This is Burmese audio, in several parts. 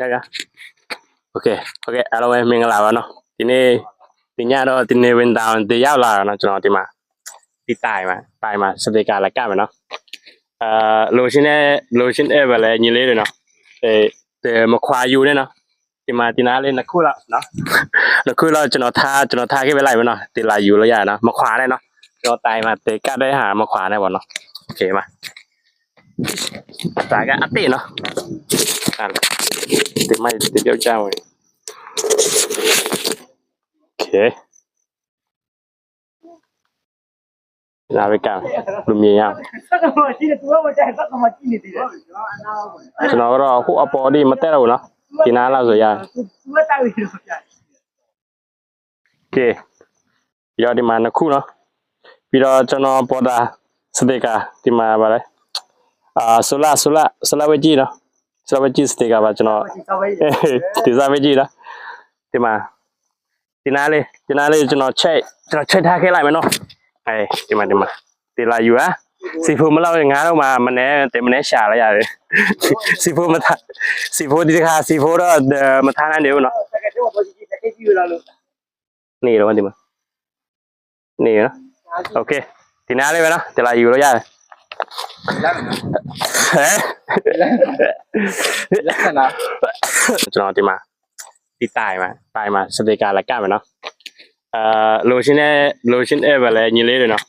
Ya. Okey, hello မင်္ဂလာပါเนาะဒီနေ့ဒီညတော့ဒီနေ့ဝင်တောင်တရောက်လာတော့เนาะကျွန်တော်ဒီမှာဒီတိုင်မှာစတေကာလက်ကမယ်เนาะလိုရှင်းတဲ့ပဲလဲညီလေးတွေเนาะမခွာယူနဲ့เนาะဒီမှာဒီနားလေးနှစ်ခုလောက်เนาะနှစ်ခုလောက်ကျွန်တော်ထားခဲ့ပဲလိုက်မယ်เนาะဒီလာယူလို့ရเนาะမခွာနဲ့เนาะကျွန်တော်တိုင်မှာတေကတ်တဲ့ဟာမခွာနဲ့ပေါ့เนาะโอเคมาตาก็อัปเดตเนาะติดไม่ติดเจ้าๆโอเคลาไปกันลุมยามကျွန်တော်တော့ခုအပေါ်ဒီမတက်တော့ဘူးเนาะဒီနားလောက်ဆိုရโอเคရောဒီမှာနှစ်ခုเนาะပြီးတော့ကျွန်တော်ပေါ်တာစတေကာဒီမှာပါလဲဆိုလာဝကြီးเนาะဆိုလာဝကြီးစတေကာပါကျွန်တော်ဒီစားဝကြီးလားဒီမှာဒီနားလေးကျွန်တော်ချက်ထားခဲ့လိုက်မယ်เนาะဒီမှာဒီလာယူစီဖိုမလောက်ငါးတော့မှမနေရှာလိုက်ရတယ်စီဖိုမထားစီဖိုဒီခါစီဖိုတော့မထားနိုင်တယ်ဘူးเนาะနေတော့ဒီမှာနေเนาะโอเคဒီနားလေးပဲเนาะဒီလာယူလို့ရတယ်ကျွန်တော်ဒီမှာဒီတိုင်မှာစတေကာလက်ကမယ်เนาะလိုရှင်းတဲ့ပဲလဲညီလေးတွေเนาะ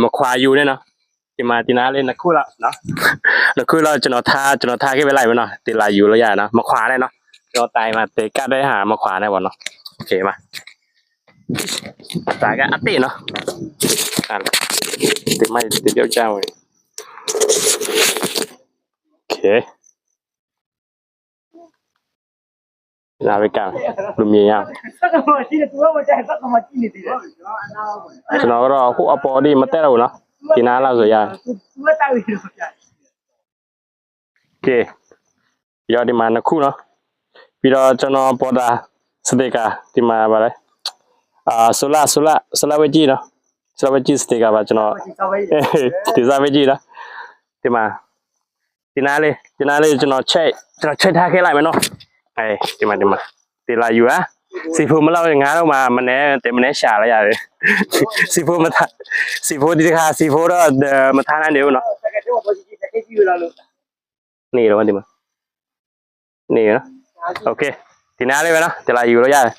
မခွာယူနဲ့เนาะဒီမှာဒီနားလေးနှစ်ခုလောက်เนาะနှစ်ခုလောက်ကျွန်တော်ထားခဲ့ပဲလိုက်မယ်เนาะဒီလာယူလို့ရเนาะမခွာနဲ့เนาะကျွန်တော်တိုင်မှာတေကတ်တဲ့ဟာမခွာနဲ့ပေါ့เนาะโอเคมาตาก็อัปเดตเนาะติดไม่ติดเจ้าๆโอเคลาไปกันลุมยามကျွန်တော်တော့ခုအပေါ်ဒီမတက်တော့ဘူးเนาะဒီနားလောက်ဆိုရโอเคရောဒီမှာနှစ်ခုเนาะပြီးတော့ကျွန်တော်ပေါ်တာစတေကာဒီမှာပါလဲဆိုလာဝကြီးเนาะဆိုလာဝကြီးစတေကာပါကျွန်တော်ဒီစားဝကြီးလားဒီမှာဒီနားလေးကျွန်တော်ချက်ထားခဲ့လိုက်မယ်เนาะဒီမှာဒီလာယူစီဖိုမလောက်ငါးတော့မှမနေရှာလိုက်ရတယ်စီဖိုဒီခါစီဖိုတော့မထားနိုင်တယ်ဘူးเนาะနေတော့ဒီမှာနေเนาะโอเคဒီနားလေးပဲเนาะဒီလာယူလို့ရတယ်